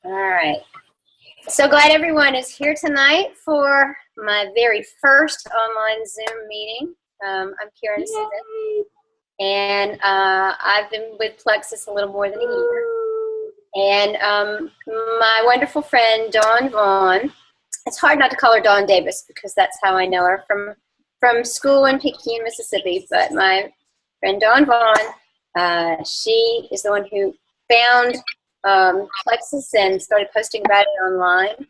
All right. So glad everyone is here tonight for my very first online Zoom meeting. I'm Karen Smith, and I've been with Plexus a little more than a year. And my wonderful friend, Dawn Vaughn, it's hard not to call her Dawn Davis because that's how I know her from school in Pekin, Mississippi. But my friend Dawn Vaughn, she is the one who found Plexus and started posting about it online.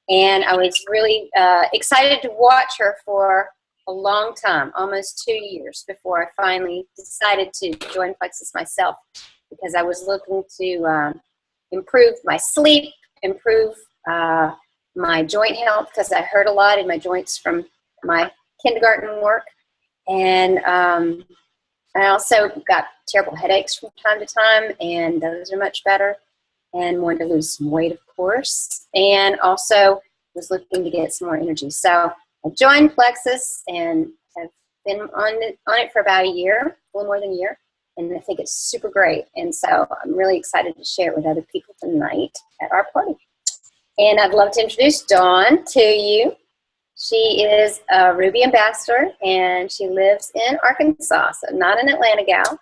And I was really excited to watch her for a long time, almost 2 years, before I finally decided to join Plexus myself, because I was looking to improve my sleep, improve my joint health, because I hurt a lot in my joints from my kindergarten work. And I also got terrible headaches from time to time, and those are much better. And wanted to lose some weight, of course, and also was looking to get some more energy. So I joined Plexus and have been on it for about a year, a little more than a year, and I think it's super great. And so I'm really excited to share it with other people tonight at our party. And I'd love to introduce Dawn to you. She is a Ruby ambassador, and she lives in Arkansas, so not an Atlanta gal,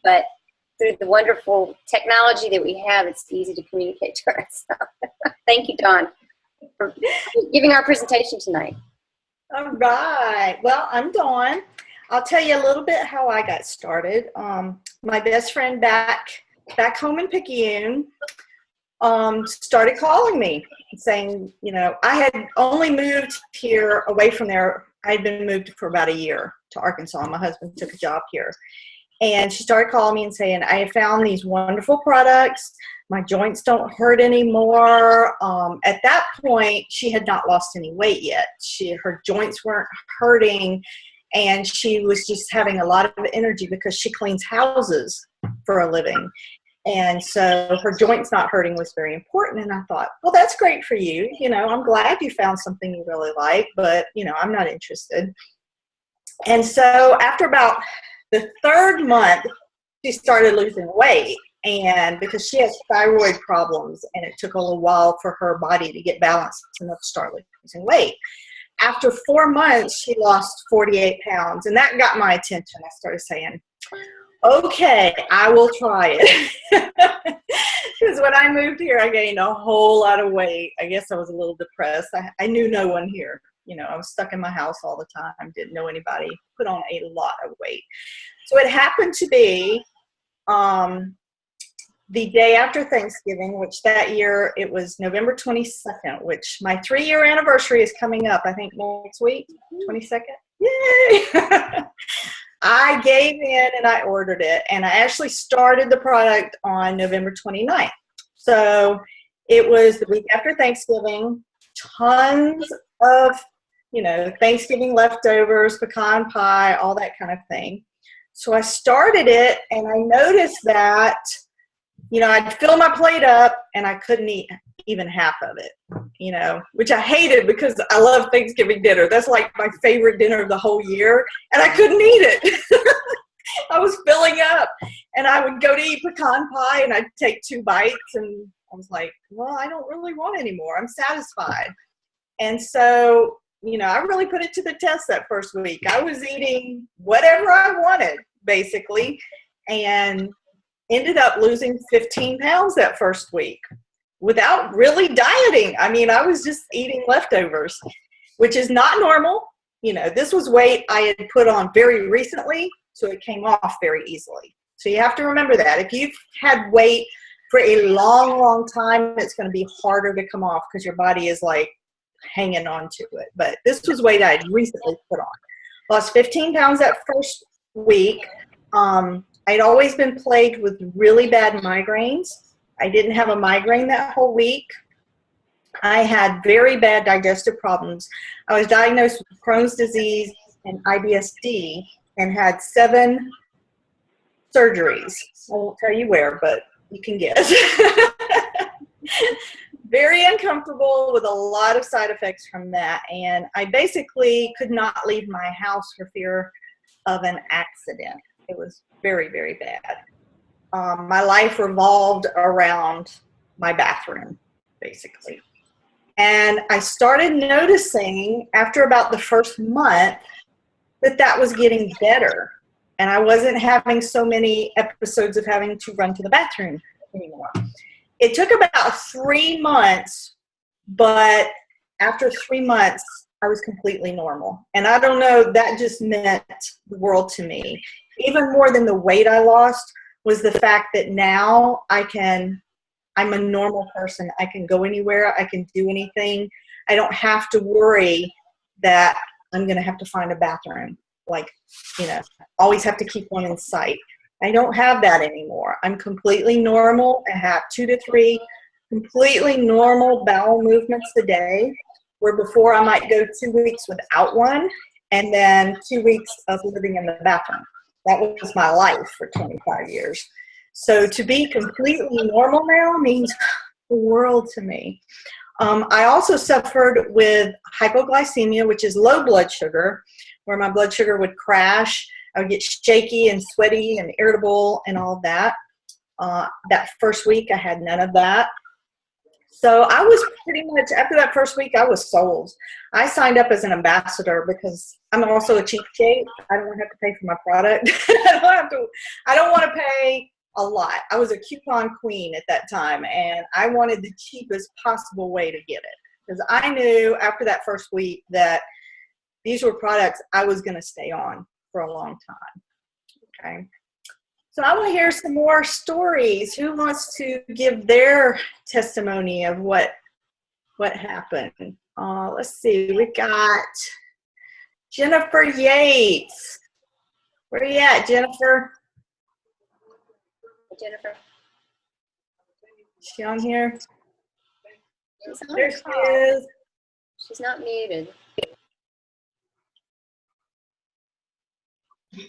but through the wonderful technology that we have, it's easy to communicate to her. So, thank you, Dawn, for giving our presentation tonight. All right. Well, I'm Dawn. I'll tell you a little bit how I got started. My best friend back home in Picayune started calling me saying, I had only moved here away from there. I had been moved for about a year to Arkansas. My husband took a job here. And she started calling me and saying, I have found these wonderful products. My joints don't hurt anymore. At that point, she had not lost any weight yet. Her joints weren't hurting, and she was just having a lot of energy because she cleans houses for a living. And so her joints not hurting was very important. And I thought, well, that's great for you. I'm glad you found something you really like, but, I'm not interested. And so after about the third month, she started losing weight, and because she has thyroid problems, and it took a little while for her body to get balanced enough to start losing weight. After 4 months, she lost 48 pounds, and that got my attention. I started saying, okay, I will try it. Because when I moved here, I gained a whole lot of weight. I guess I was a little depressed. I knew no one here. I was stuck in my house all the time, didn't know anybody, put on a lot of weight. So it happened to be the day after Thanksgiving, which that year it was November 22nd, which my 3-year anniversary is coming up, I think next week, 22nd. Yay! I gave in and I ordered it, and I actually started the product on November 29th. So it was the week after Thanksgiving, tons of Thanksgiving leftovers, pecan pie, all that kind of thing. So I started it, and I noticed that, I'd fill my plate up, and I couldn't eat even half of it, which I hated because I love Thanksgiving dinner. That's like my favorite dinner of the whole year, and I couldn't eat it. I was filling up, and I would go to eat pecan pie, and I'd take 2 bites, and I was like, well, I don't really want any more. I'm satisfied. And so I really put it to the test that first week. I was eating whatever I wanted, basically, and ended up losing 15 pounds that first week without really dieting. I was just eating leftovers, which is not normal. This was weight I had put on very recently, so it came off very easily. So you have to remember that. If you've had weight for a long, long time, it's going to be harder to come off because your body is like hanging on to it. But this was weight I had recently put on. Lost 15 pounds that first week. I'd always been plagued with really bad migraines. I didn't have a migraine that whole week. I had very bad digestive problems. I was diagnosed with Crohn's disease and IBS-D and had 7 surgeries. I won't tell you where, but you can guess. Very uncomfortable with a lot of side effects from that. And I basically could not leave my house for fear of an accident. It was very, very bad. My life revolved around my bathroom, basically. And I started noticing after about the first month that was getting better. And I wasn't having so many episodes of having to run to the bathroom anymore. It took about 3 months, but after 3 months, I was completely normal. And I don't know, that just meant the world to me. Even more than the weight I lost was the fact that now I'm a normal person. I can go anywhere. I can do anything. I don't have to worry that I'm going to have to find a bathroom. Like, always have to keep one in sight. I don't have that anymore. I'm completely normal. I have 2 to 3 completely normal bowel movements a day, where before I might go 2 weeks without one, and then 2 weeks of living in the bathroom. That was my life for 25 years. So to be completely normal now means the world to me. I also suffered with hypoglycemia, which is low blood sugar, where my blood sugar would crash. I would get shaky and sweaty and irritable and all of that. That first week, I had none of that. So I was pretty much, after that first week, I was sold. I signed up as an ambassador because I'm also a cheapskate. I don't have to pay for my product. I don't want to pay a lot. I was a coupon queen at that time, and I wanted the cheapest possible way to get it, because I knew after that first week that these were products I was going to stay on for a long time. Okay. So I want to hear some more stories. Who wants to give their testimony of what happened? Let's see. We got Jennifer Yates. Where are you at, Jennifer? Jennifer. Is she on here? She's on There the she call. is. She's not muted.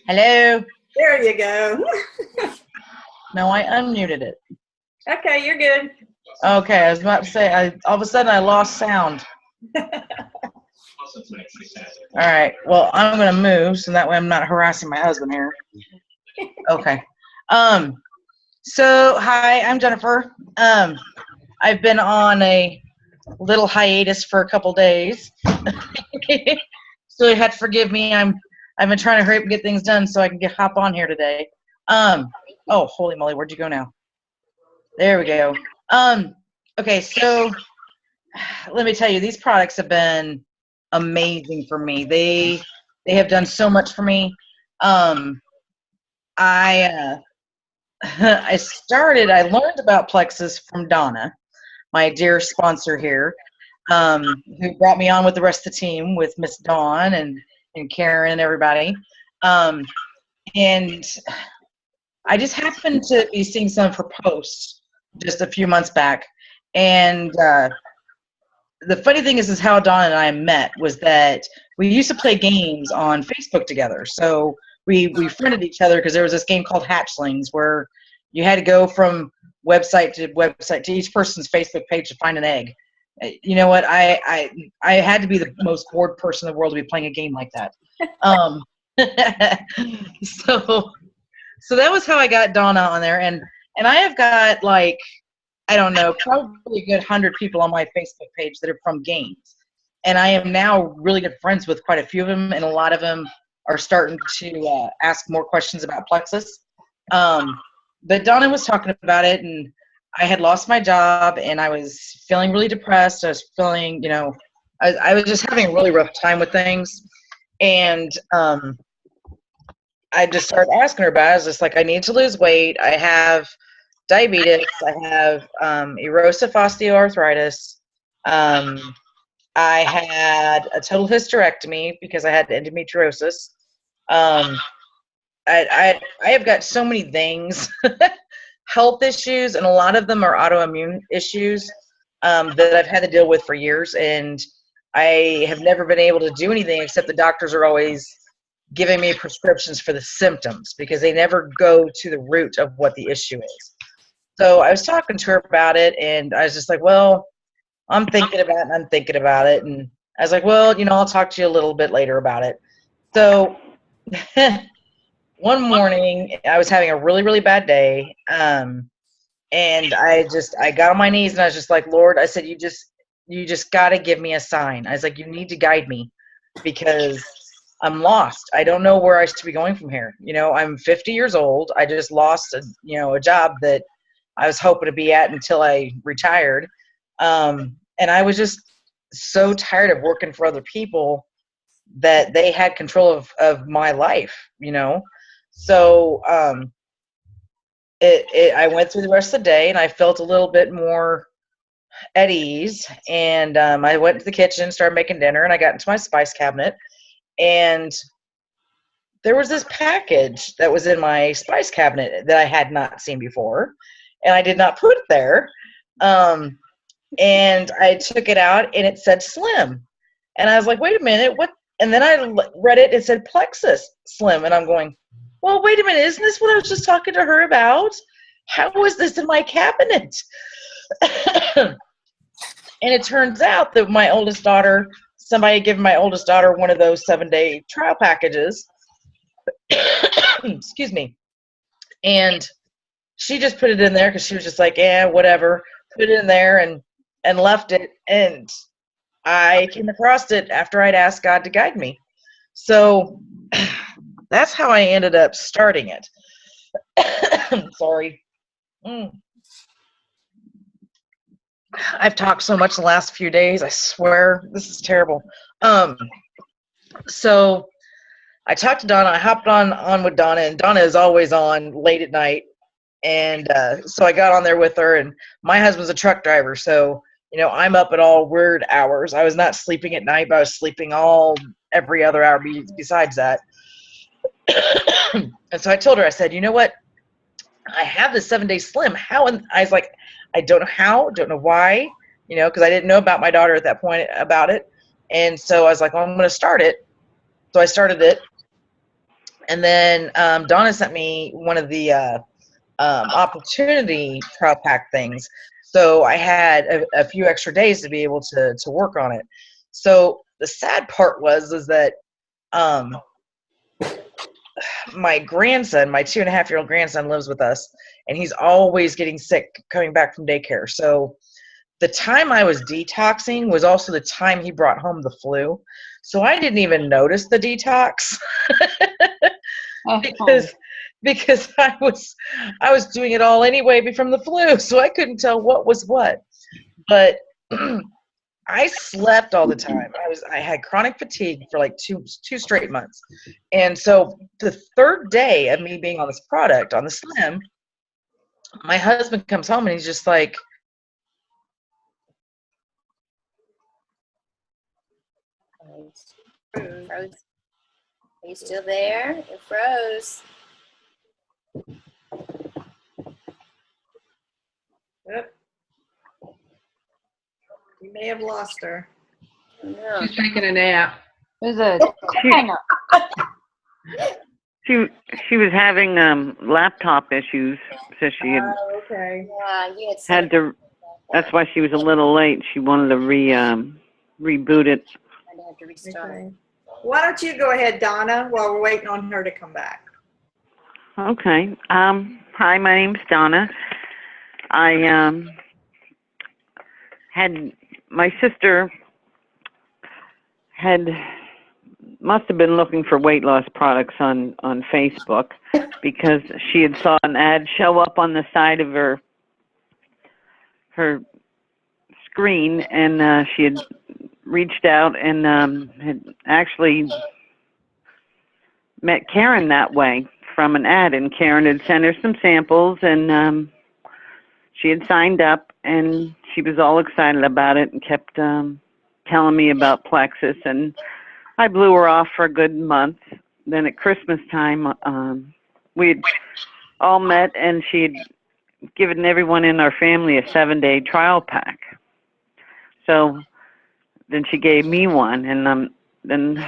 Hello. There you go. No, I unmuted it. Okay, you're good. Okay, I was about to say, all of a sudden I lost sound. All right, well, I'm going to move so that way I'm not harassing my husband here. Okay. So, hi, I'm Jennifer. I've been on a little hiatus for a couple days. So you have to forgive me. I've been trying to hurry up and get things done so I can hop on here today. Oh, holy moly, where'd you go now? There we go. Okay, so let me tell you, these products have been amazing for me. They have done so much for me. I learned about Plexus from Donna, my dear sponsor here, who brought me on with the rest of the team, with Miss Dawn and Karen and everybody. And I just happened to be seeing some of her posts just a few months back. And the funny thing is how Dawn and I met was that we used to play games on Facebook together. So we friended each other because there was this game called Hatchlings where you had to go from website to website to each person's Facebook page to find an egg. You know what? I had to be the most bored person in the world to be playing a game like that. So that was how I got Donna on there, and I have got, like, I don't know, probably a good 100 people on my Facebook page that are from games, and I am now really good friends with quite a few of them, and a lot of them are starting to ask more questions about Plexus. But Donna was talking about it, and I had lost my job, and I was feeling really depressed. I was feeling, I was just having a really rough time with things, and I just started asking her about it. I was just like, I need to lose weight. I have diabetes. I have erosive osteoarthritis. I had a total hysterectomy because I had endometriosis. I have got so many things, health issues, and a lot of them are autoimmune issues that I've had to deal with for years. And I have never been able to do anything except the doctors are always giving me prescriptions for the symptoms because they never go to the root of what the issue is. So I was talking to her about it, and I was just like, well, I'm thinking about it. And I was like, well, I'll talk to you a little bit later about it. So one morning I was having a really, really bad day. And I got on my knees and I was just like, Lord, I said, you just got to give me a sign. I was like, you need to guide me because I'm lost. I don't know where I should be going from here. You know, I'm 50 years old. I just lost a job that I was hoping to be at until I retired. And I was just so tired of working for other people that they had control of my life, you know? So, I went through the rest of the day and I felt a little bit more at ease. And I went to the kitchen, started making dinner, and I got into my spice cabinet. And there was this package that was in my spice cabinet that I had not seen before. And I did not put it there. And I took it out and it said Slim. And I was like, wait a minute, what? And then I read it, it said Plexus Slim. And I'm going, well, wait a minute, isn't this what I was just talking to her about? How was this in my cabinet? And it turns out that my oldest daughter, somebody had given my oldest daughter one of those 7-day trial packages. Excuse me. And she just put it in there because she was just like, yeah, whatever. Put it in there and left it. And I came across it after I'd asked God to guide me. So that's how I ended up starting it. Sorry. I've talked so much the last few days. I swear this is terrible. So I talked to Donna. I hopped on with Donna, and Donna is always on late at night. And so I got on there with her, and my husband's a truck driver. So, you know, I'm up at all weird hours. I was not sleeping at night, but I was sleeping every other hour besides that. And so I told her, I said, you know what? I have this 7-day Slim. How? And I was like, I don't know how, don't know why, you know, because I didn't know about my daughter at that point about it. And so I was like, well, I'm going to start it. So I started it. And then Donna sent me one of the opportunity trial pack things. So I had a few extra days to be able to work on it. So the sad part is that my grandson, my 2.5-year-old grandson, lives with us, and he's always getting sick coming back from daycare. So the time I was detoxing was also the time he brought home the flu. So I didn't even notice the detox because I was doing it all anyway from the flu, so I couldn't tell what was what. But I slept all the time. I had chronic fatigue for like two straight months. And so the third day of me being on this product, on the Slim, my husband comes home and he's just like, Froze. Are you still there? It froze. Yep. You may have lost her. No. She's taking a nap. She was having laptop issues, so she had Okay. Yeah, you had had to. That's why she was a little late. She wanted to reboot it. I'd have to restart. Okay. Why don't you go ahead, Donna, while we're waiting on her to come back? Okay. Hi, my name's Donna. I had my sister must have been looking for weight loss products on Facebook because she had saw an ad show up on the side of her screen, and she had reached out and had actually met Karen that way from an ad, and Karen had sent her some samples, and she had signed up, and she was all excited about it and kept telling me about Plexus, and I blew her off for a good month. Then at Christmas time, we had all met, and she had given everyone in our family a 7-day trial pack. So then she gave me one, and then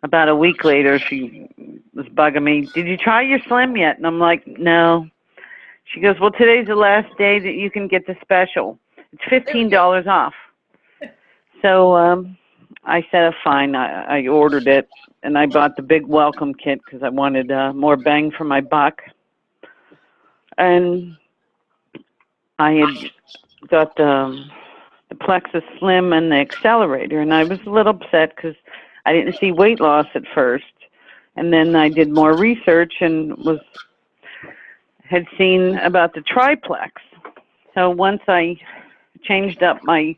about a week later, she was bugging me, did you try your Slim yet? And I'm like, no. She goes, well, today's the last day that you can get the special. It's $15 off. So I said, fine. I ordered it, and I bought the big welcome kit because I wanted more bang for my buck. And I had got the Plexus Slim and the accelerator, and I was a little upset because I didn't see weight loss at first. And then I did more research and had seen about the triplex. So once I changed up my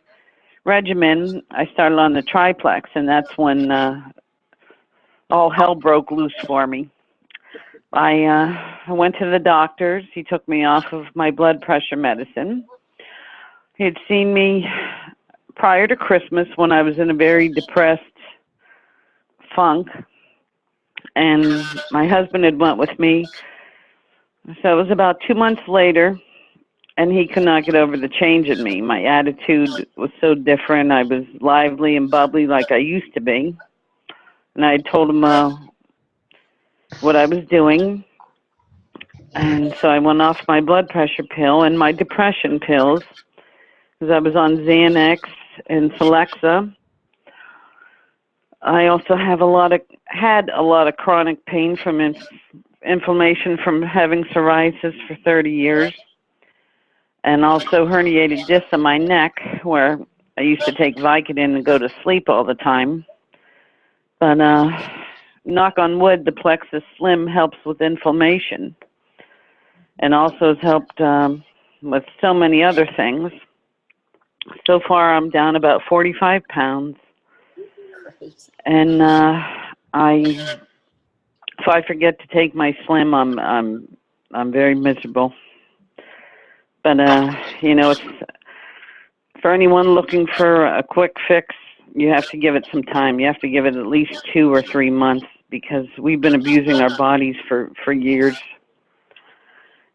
regimen, I started on the triplex, and that's when all hell broke loose for me. I went to the doctors. He took me off of my blood pressure medicine. He had seen me prior to Christmas when I was in a very depressed funk, and my husband had went with me. So it was about 2 months later, and he could not get over the change in me. My attitude was so different. I was lively and bubbly like I used to be. And I told him what I was doing. And so I went off my blood pressure pill and my depression pills because I was on Xanax and Celexa. I also had a lot of chronic pain from inflammation from having psoriasis for 30 years. And also herniated discs in my neck where I used to take Vicodin and go to sleep all the time. But knock on wood, the Plexus Slim helps with inflammation and also has helped with so many other things. So far, I'm down about 45 pounds. And if I forget to take my Slim, I'm very miserable. But it's for anyone looking for a quick fix, you have to give it some time. You have to give it at least 2 or 3 months because we've been abusing our bodies for years.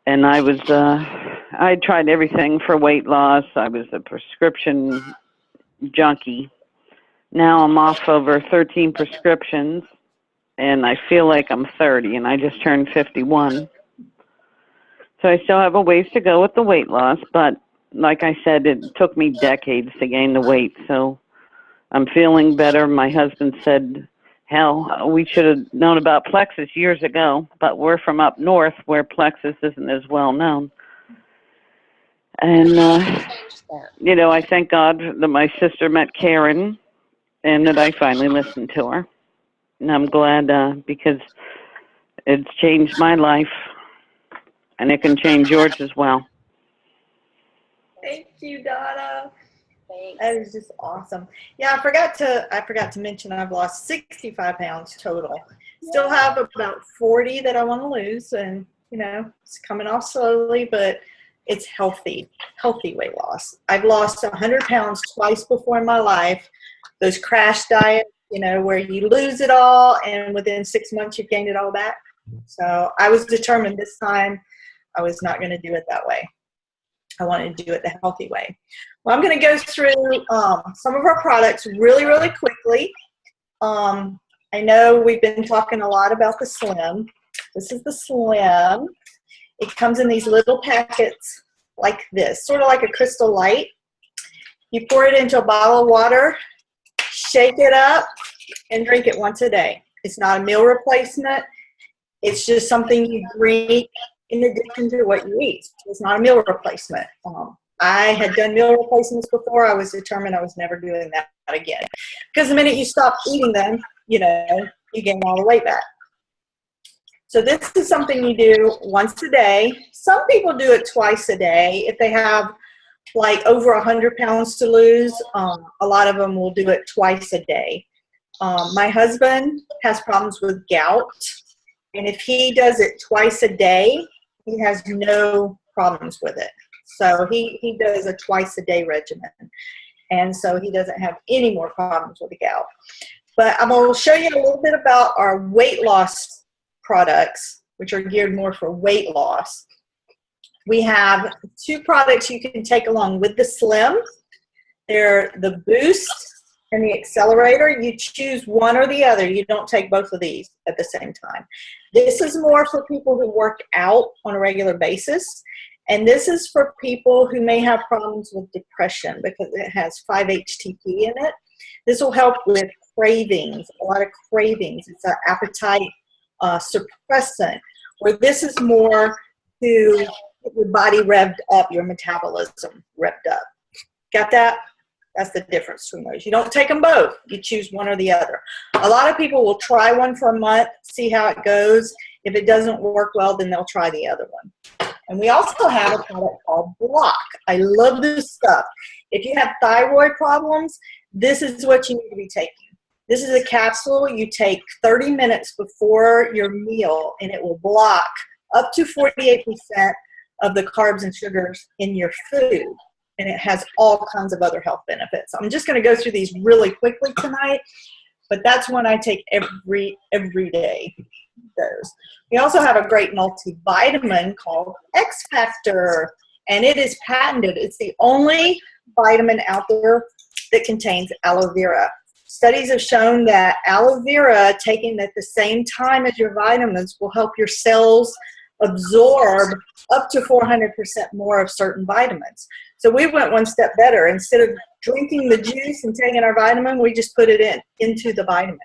And I tried everything for weight loss. I was a prescription junkie. Now I'm off over 13 prescriptions, and I feel like I'm 30, and I just turned 51. So I still have a ways to go with the weight loss, but like I said, it took me decades to gain the weight, so I'm feeling better. My husband said, hell, we should have known about Plexus years ago, but we're from up north where Plexus isn't as well known. And, I thank God that my sister met Karen and that I finally listened to her. And I'm glad because it's changed my life, and it can change yours as well. Thank you, Donna. Thanks. That is just awesome. Yeah, I forgot to mention I've lost 65 pounds total. Still have about 40 that I want to lose, and it's coming off slowly, but it's healthy weight loss. I've lost 100 pounds twice before in my life. Those crash diets, where you lose it all and within 6 months you've gained it all back. So I was determined this time I was not going to do it that way. I wanted to do it the healthy way. Well, I'm going to go through some of our products really, really quickly. I know we've been talking a lot about the Slim. This is the Slim. It comes in these little packets like this, sort of like a Crystal Light. You pour it into a bottle of water, shake it up, and drink it once a day. It's not a meal replacement. It's just something you drink in addition to what you eat. It's not a meal replacement. I had done meal replacements before. I was determined I was never doing that again. Because the minute you stop eating them, you gain all the weight back. So this is something you do once a day. Some people do it twice a day. If they have like over 100 pounds to lose, a lot of them will do it twice a day. My husband has problems with gout. And if he does it twice a day, he has no problems with it. So he does a twice a day regimen. And so he doesn't have any more problems with the gout. But I'm going to show you a little bit about our weight loss products, which are geared more for weight loss. We have 2 products you can take along with the Slim. They're the Boost and the Accelerator. You choose one or the other. You don't take both of these at the same time. This is more for people who work out on a regular basis. And this is for people who may have problems with depression because it has 5-HTP in it. This will help with cravings, a lot of cravings. It's an appetite suppressant, where this is more to get your body revved up, your metabolism revved up. Got that? That's the difference between those. You don't take them both. You choose one or the other. A lot of people will try one for a month, see how it goes. If it doesn't work well, then they'll try the other one. And we also have a product called Block. I love this stuff. If you have thyroid problems, this is what you need to be taking. This is a capsule you take 30 minutes before your meal, and it will block up to 48% of the carbs and sugars in your food. And it has all kinds of other health benefits. I'm just going to go through these really quickly tonight, but that's one I take every day. Those. We also have a great multivitamin called X Factor, and it is patented. It's the only vitamin out there that contains aloe vera. Studies have shown that aloe vera taken at the same time as your vitamins will help your cells absorb up to 400% more of certain vitamins. So we went one step better. Instead of drinking the juice and taking our vitamin, we just put it into the vitamin.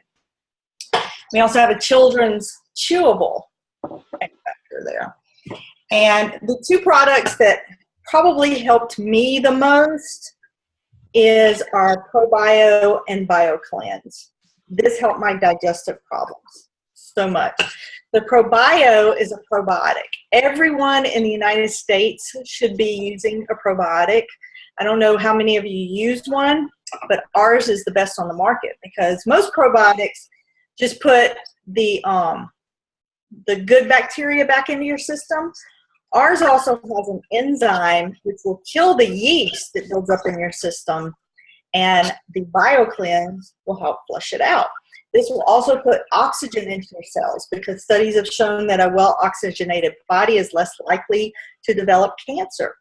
We also have a children's chewable X Factor there. And the two products that probably helped me the most is our ProBio and BioCleanse. This helped my digestive problems so much. The ProBio is a probiotic. Everyone in the United States should be using a probiotic. I don't know how many of you use one, but ours is the best on the market because most probiotics just put the good bacteria back into your system. Ours also has an enzyme which will kill the yeast that builds up in your system, and the BioCleanse will help flush it out. This will also put oxygen into your cells because studies have shown that a well-oxygenated body is less likely to develop cancer.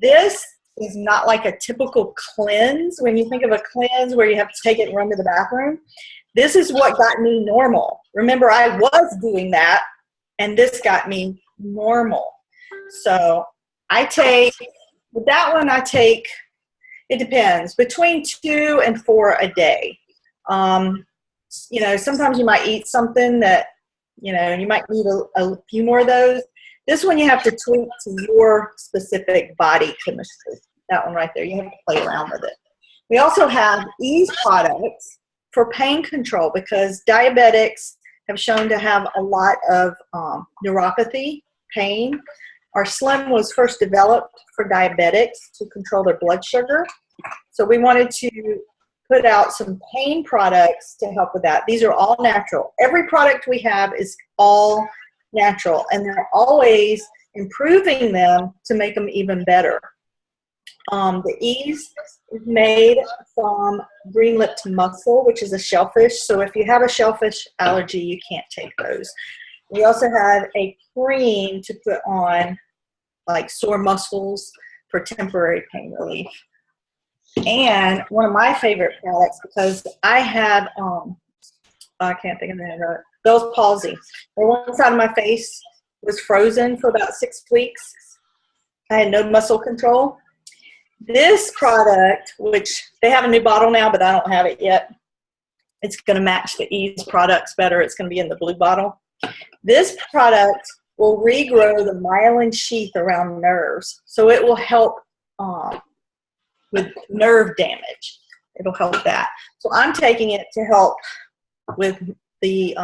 This is not like a typical cleanse. When you think of a cleanse where you have to take it and run to the bathroom, this is what got me normal. Remember, I was doing that, and this got me normal. So with that one, it depends, between 2 and 4 a day. Sometimes you might eat something that, you might need a few more of those. This one you have to tweak to your specific body chemistry. That one right there, you have to play around with it. We also have Ease products for pain control because diabetics have shown to have a lot of neuropathy, pain. Our Slim was first developed for diabetics to control their blood sugar. So we wanted to put out some pain products to help with that. These are all natural. Every product we have is all natural, and they're always improving them to make them even better. The Ease is made from green-lipped mussel, which is a shellfish. So if you have a shellfish allergy, you can't take those. We also have a cream to put on like sore muscles for temporary pain relief. And one of my favorite products, because I have, I can't think of the name of it, Bell's palsy. One side of my face was frozen for about 6 weeks. I had no muscle control. This product, which they have a new bottle now, but I don't have it yet. It's going to match the Ease products better. It's going to be in the blue bottle. This product will regrow the myelin sheath around nerves. So it will help with nerve damage. It'll help that. So I'm taking it to help with the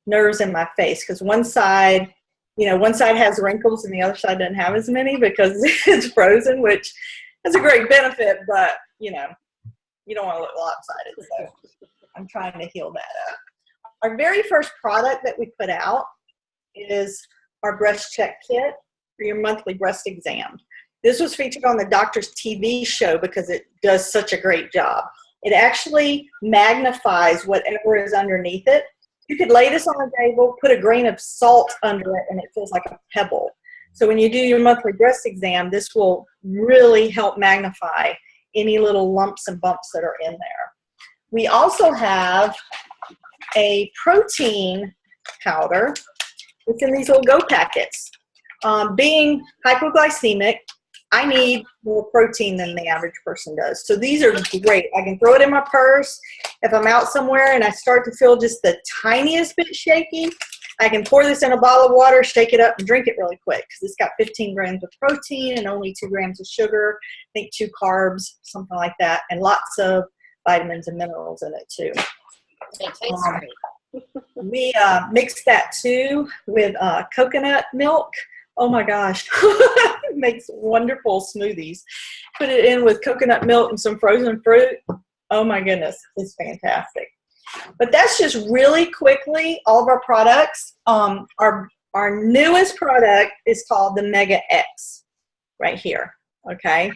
nerves in my face because one side has wrinkles and the other side doesn't have as many because it's frozen, which is a great benefit, but you don't want to look lopsided. So I'm trying to heal that up. Our very first product that we put out is our breast check kit for your monthly breast exam. This was featured on the doctor's TV show because it does such a great job. It actually magnifies whatever is underneath it. You could lay this on the table, put a grain of salt under it, and it feels like a pebble. So when you do your monthly breast exam, this will really help magnify any little lumps and bumps that are in there. We also have a protein powder. It's in these little Go packets. Being hypoglycemic, I need more protein than the average person does. So these are great. I can throw it in my purse. If I'm out somewhere and I start to feel just the tiniest bit shaky, I can pour this in a bottle of water, shake it up, and drink it really quick because it's got 15 grams of protein and only 2 grams of sugar, I think 2 carbs, something like that, and lots of vitamins and minerals in it too. It tastes great. We mix that too with coconut milk. Oh my gosh, it makes wonderful smoothies. Put it in with coconut milk and some frozen fruit. Oh my goodness, it's fantastic. But that's just really quickly all of our products. Our newest product is called the Mega X right here, okay?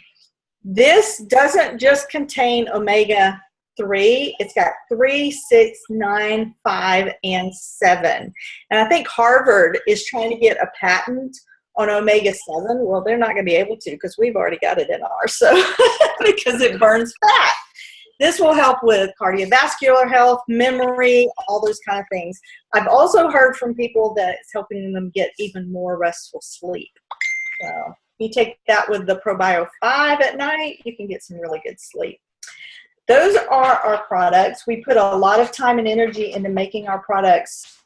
This doesn't just contain omega-3. It's got 3, 6, 9, 5, and 7. And I think Harvard is trying to get a patent on omega-7. Well, they're not going to be able to because we've already got it in ours, so because it burns fat. This will help with cardiovascular health, memory, all those kind of things. I've also heard from people that it's helping them get even more restful sleep. So you take that with the ProBio 5 at night, you can get some really good sleep. Those are our products. We put a lot of time and energy into making our products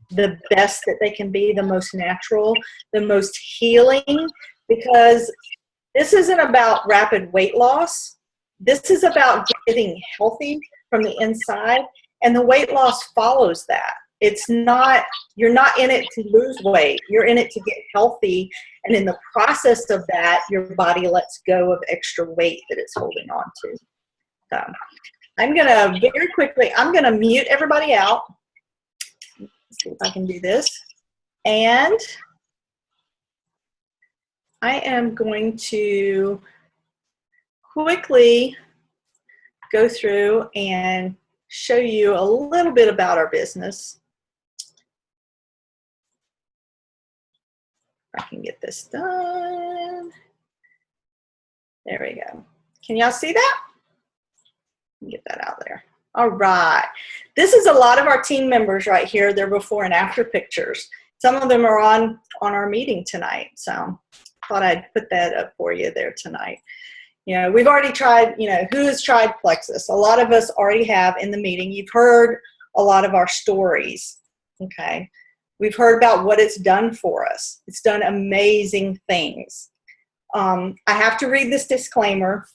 the best that they can be, the most natural, the most healing, because this isn't about rapid weight loss. This is about getting healthy from the inside, and the weight loss follows that. It's not, you're not in it to lose weight. You're in it to get healthy, and in the process of that, your body lets go of extra weight that it's holding on to. So I'm going to very quickly, I'm going to mute everybody out. Let's see if I can do this. And I am going to quickly go through and show you a little bit about our business. If I can get this done. There we go. Can y'all see that? Get that out there. All right. This is a lot of our team members right here. They're before and after pictures. Some of them are on our meeting tonight. So thought I'd put that up for you there tonight. You know, we've already tried, you know, who has tried Plexus? A lot of us already have in the meeting. You've heard a lot of our stories, okay? We've heard about what it's done for us. It's done amazing things. I have to read this disclaimer.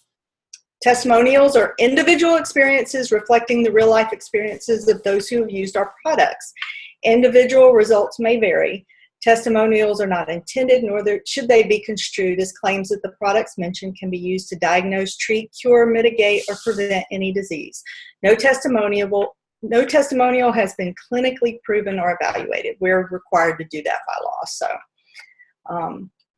Testimonials are individual experiences reflecting the real life experiences of those who have used our products. Individual results may vary. Testimonials are not intended, nor should they be construed as claims that the products mentioned can be used to diagnose, treat, cure, mitigate, or prevent any disease. No testimonial has been clinically proven or evaluated. We're required to do that by law. So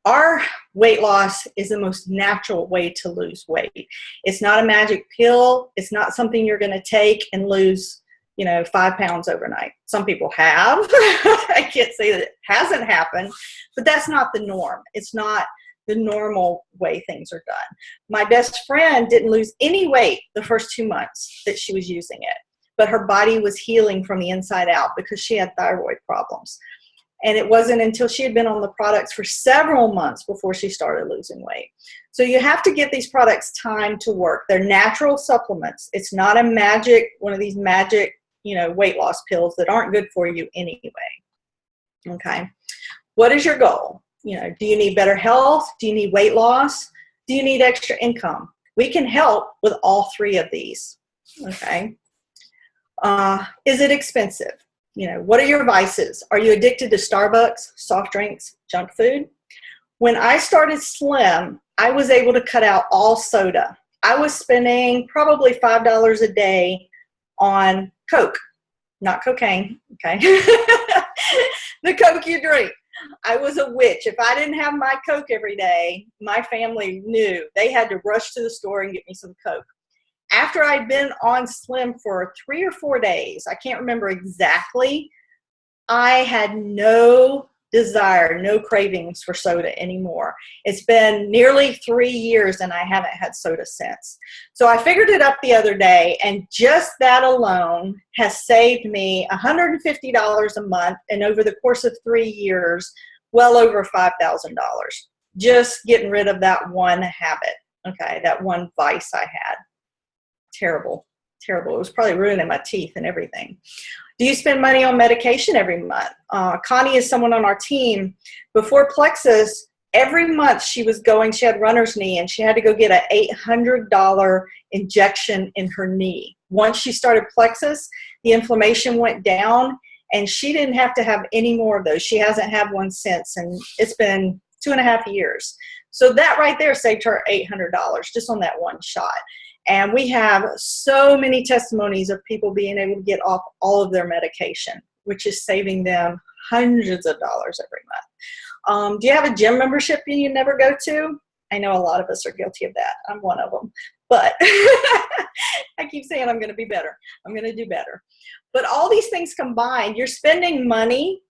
our weight loss is the most natural way to lose weight. It's not a magic pill. It's not something you're going to take and lose, you know, 5 pounds overnight. Some people have. I can't say that it hasn't happened, but that's not the norm. It's not the normal way things are done. My best friend didn't lose any weight the first 2 months that she was using it, but her body was healing from the inside out because she had thyroid problems. And it wasn't until she had been on the products for several months before she started losing weight. So you have to give these products time to work. They're natural supplements. It's not a magic, one of these magic, you know, weight loss pills that aren't good for you anyway. Okay. What is your goal? You know, do you need better health? Do you need weight loss? Do you need extra income? We can help with all 3 of these. Okay. Is it expensive? You know, what are your vices? Are you addicted to Starbucks, soft drinks, junk food? When I started Slim, I was able to cut out all soda. I was spending probably $5 a day on Coke, not cocaine, okay? The Coke you drink. I was a witch. If I didn't have my Coke every day, my family knew. They had to rush to the store and get me some Coke. After I'd been on Slim for 3 or 4 days, I can't remember exactly, I had no desire, no cravings for soda anymore. It's been nearly 3 years and I haven't had soda since. So I figured it up the other day, and just that alone has saved me $150 a month, and over the course of 3 years, well over $5,000. Just getting rid of that one habit, okay, that one vice I had. Terrible, terrible. It was probably ruining my teeth and everything. Do you spend money on medication every month? Connie is someone on our team. Before Plexus, every month she had runner's knee, and she had to go get an $800 injection in her knee. Once she started Plexus, the inflammation went down, and she didn't have to have any more of those. She hasn't had one since, and it's been 2.5 years. So that right there saved her $800 just on that one shot. And we have so many testimonies of people being able to get off all of their medication, which is saving them hundreds of dollars every month. Do you have a gym membership you never go to? I know a lot of us are guilty of that. I'm one of them. But I keep saying I'm going to be better. I'm going to do better. But all these things combined, you're spending money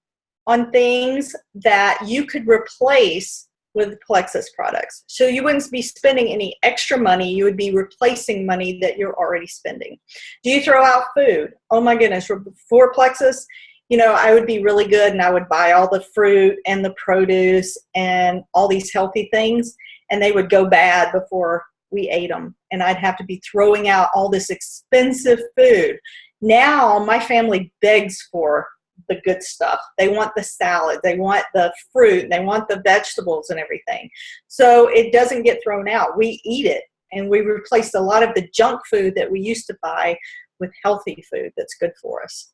on things that you could replace with Plexus products. So you wouldn't be spending any extra money. You would be replacing money that you're already spending. Do you throw out food? Oh my goodness. Before Plexus, I would be really good, and I would buy all the fruit and the produce and all these healthy things, and they would go bad before we ate them. And I'd have to be throwing out all this expensive food. Now my family begs for the good stuff. They want the salad, they want the fruit, they want the vegetables and everything. So it doesn't get thrown out. We eat it, and we replaced a lot of the junk food that we used to buy with healthy food that's good for us.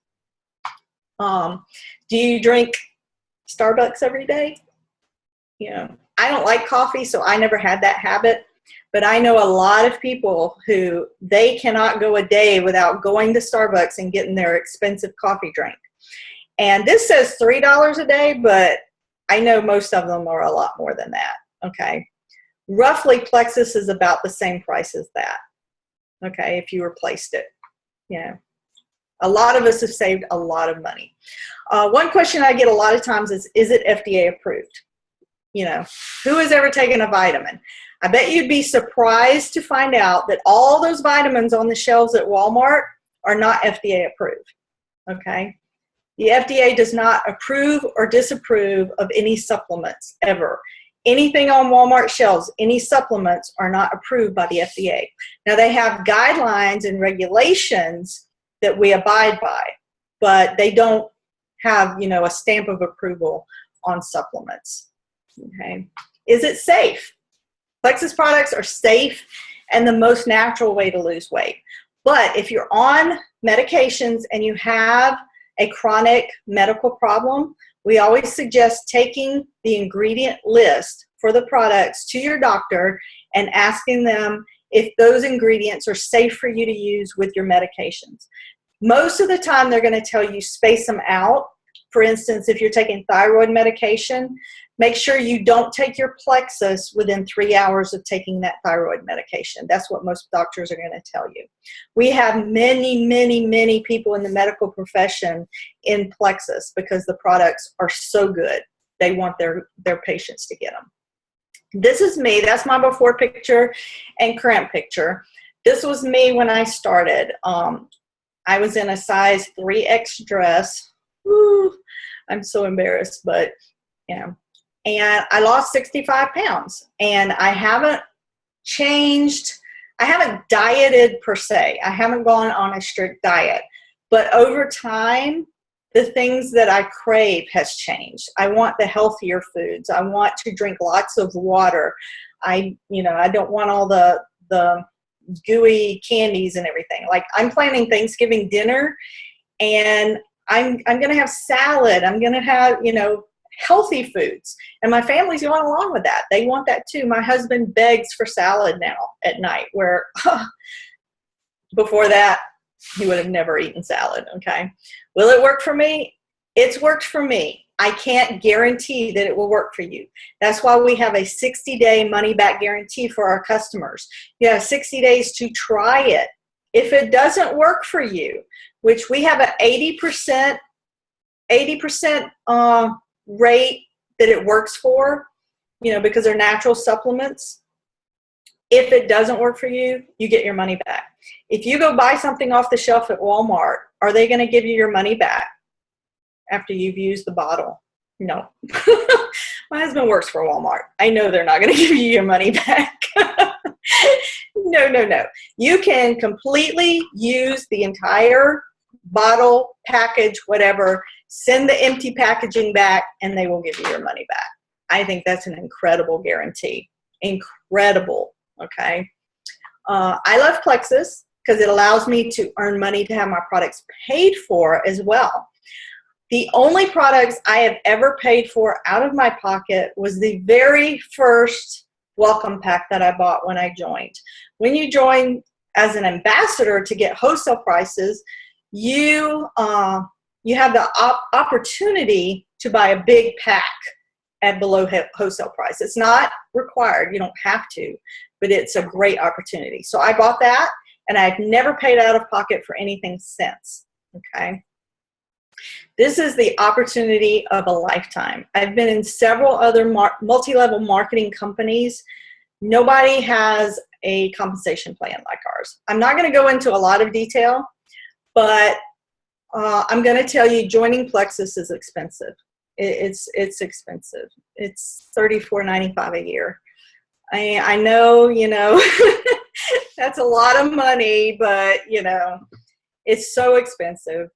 Do you drink Starbucks every day? I don't like coffee, so I never had that habit. But I know a lot of people who they cannot go a day without going to Starbucks and getting their expensive coffee drink. And this says $3 a day, but I know most of them are a lot more than that, okay? Roughly, Plexus is about the same price as that, okay, if you replaced it. A lot of us have saved a lot of money. One question I get a lot of times is it FDA approved? Who has ever taken a vitamin? I bet you'd be surprised to find out that all those vitamins on the shelves at Walmart are not FDA approved, okay? The FDA does not approve or disapprove of any supplements ever. Anything on Walmart shelves, any supplements are not approved by the FDA. Now they have guidelines and regulations that we abide by, but they don't have, a stamp of approval on supplements, okay? Is it safe? Plexus products are safe and the most natural way to lose weight. But if you're on medications and you have a chronic medical problem, we always suggest taking the ingredient list for the products to your doctor and asking them if those ingredients are safe for you to use with your medications. Most of the time, they're going to tell you space them out. For instance, if you're taking thyroid medication, make sure you don't take your Plexus within 3 hours of taking that thyroid medication. That's what most doctors are going to tell you. We have many, many, many people in the medical profession in Plexus because the products are so good. They want their patients to get them. This is me. That's my before picture and current picture. This was me when I started. I was in a size 3X dress. Woo, I'm so embarrassed, but and I lost 65 pounds, and I haven't changed. I haven't dieted per se. I haven't gone on a strict diet, but over time, the things that I crave has changed. I want the healthier foods. I want to drink lots of water. I don't want all the gooey candies and everything. Like, I'm planning Thanksgiving dinner, and I'm going to have salad. I'm going to have, healthy foods. And my family's going along with that. They want that too. My husband begs for salad now at night, where before that, he would have never eaten salad, okay? Will it work for me? It's worked for me. I can't guarantee that it will work for you. That's why we have a 60-day money-back guarantee for our customers. You have 60 days to try it. If it doesn't work for you, which we have an 80% rate that it works for, because they're natural supplements. If it doesn't work for you, you get your money back. If you go buy something off the shelf at Walmart, are they going to give you your money back after you've used the bottle? No. My husband works for Walmart. I know they're not going to give you your money back. No. You can completely use the entire bottle, package, whatever, send the empty packaging back, and they will give you your money back. I think that's an incredible guarantee. Incredible, okay? I love Plexus because it allows me to earn money to have my products paid for as well. The only products I have ever paid for out of my pocket was the very first welcome pack that I bought when I joined. When you join as an ambassador to get wholesale prices, you have the opportunity to buy a big pack at below wholesale price. It's not required. You don't have to, but it's a great opportunity. So I bought that, and I've never paid out of pocket for anything since, okay? This is the opportunity of a lifetime. I've been in several other multi-level marketing companies. Nobody has a compensation plan like ours. I'm not going to go into a lot of detail, but I'm going to tell you joining Plexus is expensive. It's expensive. It's $34.95 a year. I know, you know, that's a lot of money, but, you know, it's so expensive.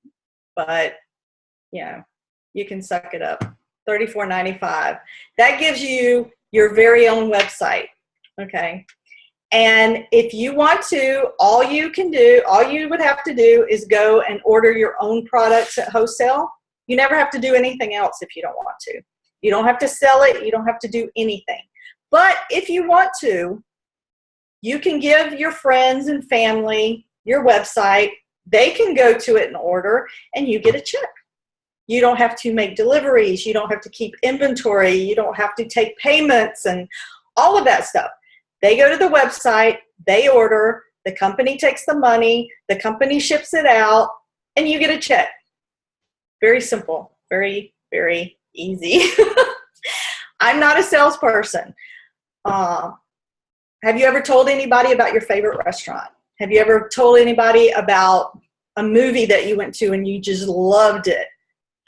But, you know, you can suck it up. $34.95. That gives you your very own website, okay? And if you want to, all you would have to do is go and order your own products at wholesale. You never have to do anything else if you don't want to. You don't have to sell it. You don't have to do anything. But if you want to, you can give your friends and family your website. They can go to it and order, and you get a check. You don't have to make deliveries. You don't have to keep inventory. You don't have to take payments and all of that stuff. They go to the website, they order, the company takes the money, the company ships it out, and you get a check. Very simple, very, very easy. I'm not a salesperson. Have you ever told anybody about your favorite restaurant? Have you ever told anybody about a movie that you went to and you just loved it?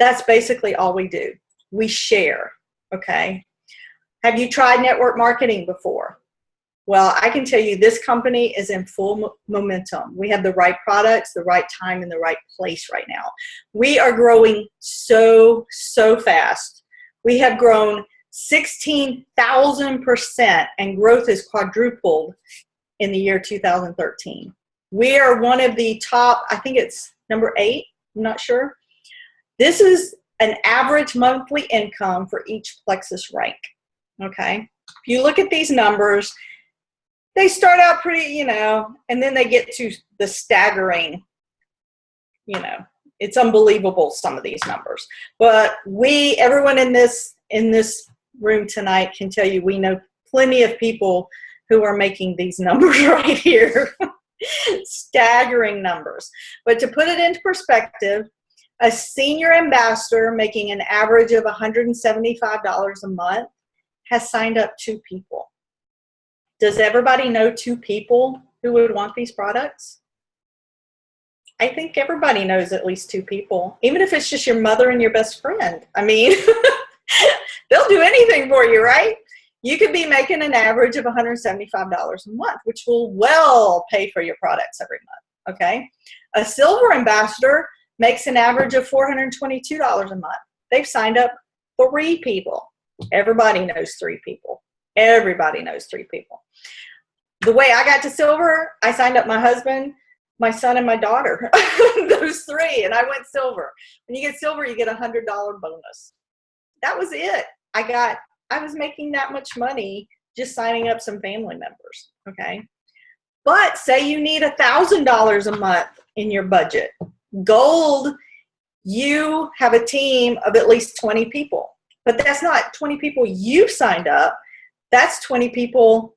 That's basically all we do. We share, okay? Have you tried network marketing before? Well, I can tell you this company is in full momentum. We have the right products, the right time, and the right place right now. We are growing so fast. We have grown 16,000%, and growth is quadrupled in the year 2013. We are one of the top, I think it's number 8, I'm not sure. This is an average monthly income for each Plexus rank, okay? If you look at these numbers, they start out pretty, you know, and then they get to the staggering, you know, it's unbelievable, some of these numbers. But everyone in this room tonight can tell you we know plenty of people who are making these numbers right here. Staggering numbers. But to put it into perspective, a senior ambassador making an average of $175 a month has signed up 2 people. Does everybody know 2 people who would want these products? I think everybody knows at least 2 people, even if it's just your mother and your best friend. I mean, they'll do anything for you, right? You could be making an average of $175 a month, which will well pay for your products every month, okay? A silver ambassador makes an average of $422 a month. They've signed up 3 people. Everybody knows 3 people. Everybody knows 3 people. The way I got to silver, I signed up my husband, my son, and my daughter. Those 3, and I went silver. When you get silver, you get a $100 bonus. That was it. I was making that much money just signing up some family members, okay? But say you need $1,000 a month in your budget. Gold, you have a team of at least 20 people. But that's not 20 people you signed up. That's 20 people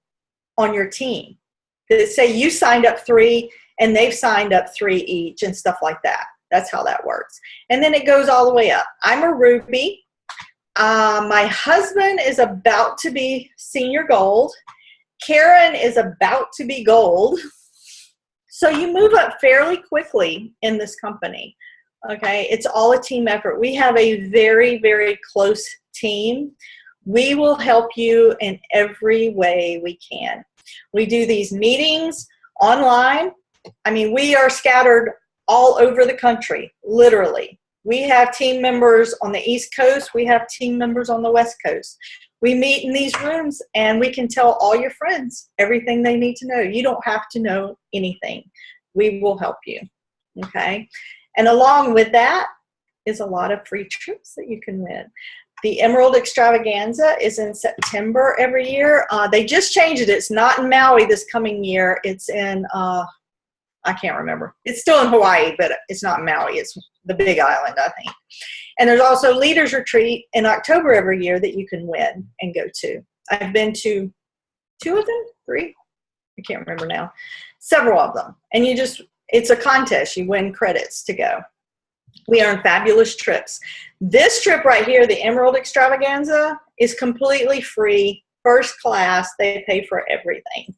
on your team. Say you signed up 3 and they've signed up 3 each and stuff like that. That's how that works. And then it goes all the way up. I'm a Ruby. My husband is about to be senior gold. Karen is about to be gold. So you move up fairly quickly in this company. Okay, it's all a team effort. We have a very, very close team. We will help you in every way we can. We do these meetings online. I mean, we are scattered all over the country, literally. We have team members on the East Coast. We have team members on the West Coast. We meet in these rooms, and we can tell all your friends everything they need to know. You don't have to know anything. We will help you, okay? And along with that is a lot of free trips that you can win. The Emerald Extravaganza is in September every year. They just changed it. It's not in Maui this coming year. It's in, I can't remember. It's still in Hawaii, but it's not Maui. It's the Big Island, I think. And there's also Leaders Retreat in October every year that you can win and go to. I've been to 2 of them, 3? I can't remember now. Several of them. And it's a contest. You win credits to go. We earn fabulous trips. This trip right here, the Emerald Extravaganza, is completely free, first class. They pay for everything.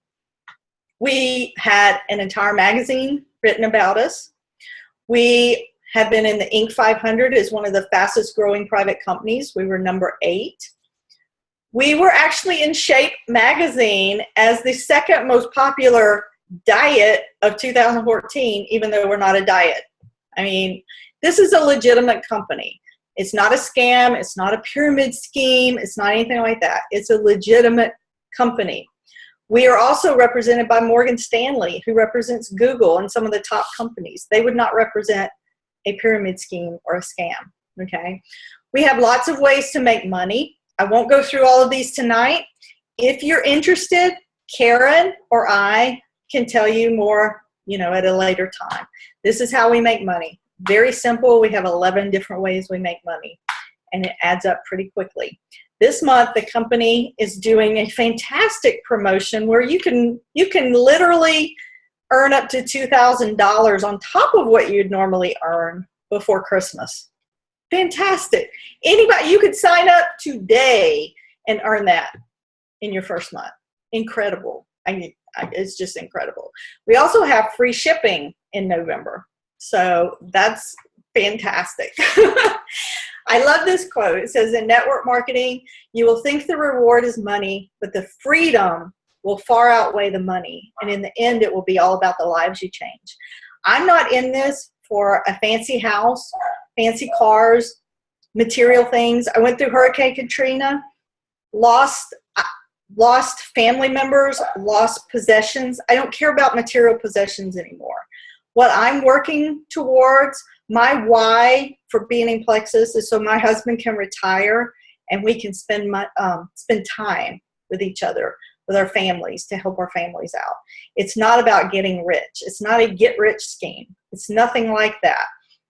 We had an entire magazine written about us. We have been in the Inc. 500 as one of the fastest growing private companies. We were number 8. We were actually in Shape magazine as the 2nd most popular diet of 2014, even though we're not a diet. I mean, this is a legitimate company. It's not a scam. It's not a pyramid scheme. It's not anything like that. It's a legitimate company. We are also represented by Morgan Stanley, who represents Google and some of the top companies. They would not represent a pyramid scheme or a scam, okay? We have lots of ways to make money. I won't go through all of these tonight. If you're interested, Karen or I can tell you more, at a later time. This is how we make money. Very simple. We have 11 different ways we make money, and it adds up pretty quickly. This month, the company is doing a fantastic promotion where you can literally earn up to $2,000 on top of what you'd normally earn before Christmas. Fantastic. Anybody, you could sign up today and earn that in your first month. Incredible. It's just incredible. We also have free shipping in November. So that's fantastic. I love this quote. It says, in network marketing, you will think the reward is money, but the freedom will far outweigh the money. And in the end, it will be all about the lives you change. I'm not in this for a fancy house, fancy cars, material things. I went through Hurricane Katrina, lost family members, lost possessions. I don't care about material possessions anymore. What I'm working towards, my why for being in Plexus is so my husband can retire and we can spend time with each other, with our families, to help our families out. It's not about getting rich. It's not a get-rich scheme. It's nothing like that.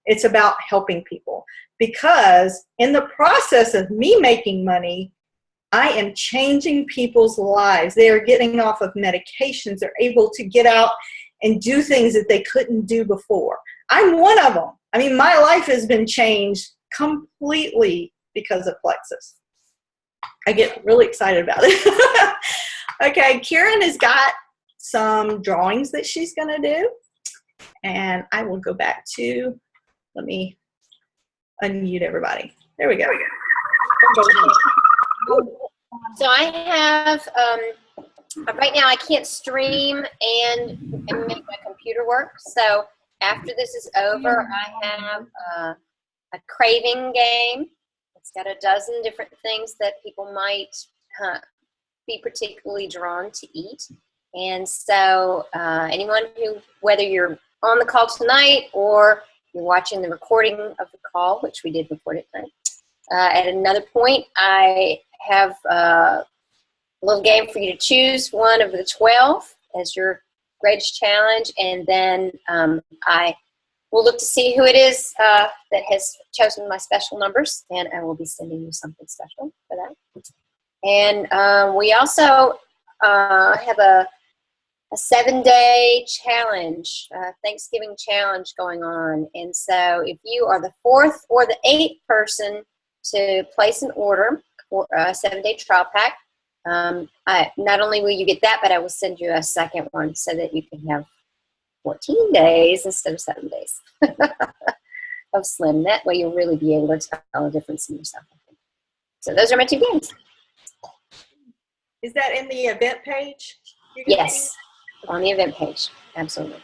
It's about helping people. Because in the process of me making money, I am changing people's lives. They are getting off of medications. They're able to get out and do things that they couldn't do before. I'm one of them. I mean, my life has been changed completely because of Plexus. I get really excited about it. Okay, Kieran has got some drawings that she's going to do. And I will go back to, let me unmute everybody. There we go. So I have, right now I can't stream and make my computer work. So after this is over, I have a craving game. It's got a dozen different things that people might be particularly drawn to eat. And so anyone who, whether you're on the call tonight or you're watching the recording of the call, which we did record it tonight, at another point, I have a little game for you to choose one of the 12 as your greatest challenge, and then I will look to see who it is that has chosen my special numbers, and I will be sending you something special for that. And we also have a 7-day challenge, Thanksgiving challenge going on. And so if you are the 4th or the 8th person to place an order for a 7-day trial pack, not only will you get that, but I will send you a second one so that you can have 14 days instead of 7 days of Slim. That way you'll really be able to tell a difference in yourself. So those are my 2 games. Is that in the event page? Yes, on the event page. Absolutely.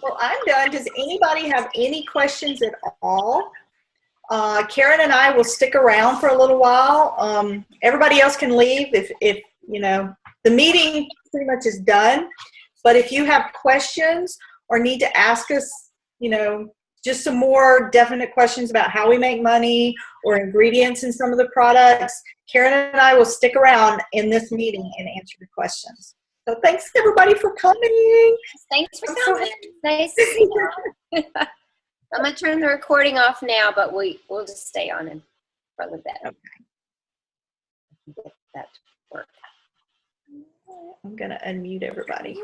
Well, I'm done. Does anybody have any questions at all? Karen and I will stick around for a little while. Everybody else can leave if you know, the meeting pretty much is done. But if you have questions or need to ask us, you know, just some more definite questions about how we make money or ingredients in some of the products, Karen and I will stick around in this meeting and answer your questions. So thanks everybody for coming. Thanks for coming. Nice to see you. I'm gonna turn the recording off now, but we'll just stay on in for a little bit. Okay. Get that to work. I'm gonna unmute everybody.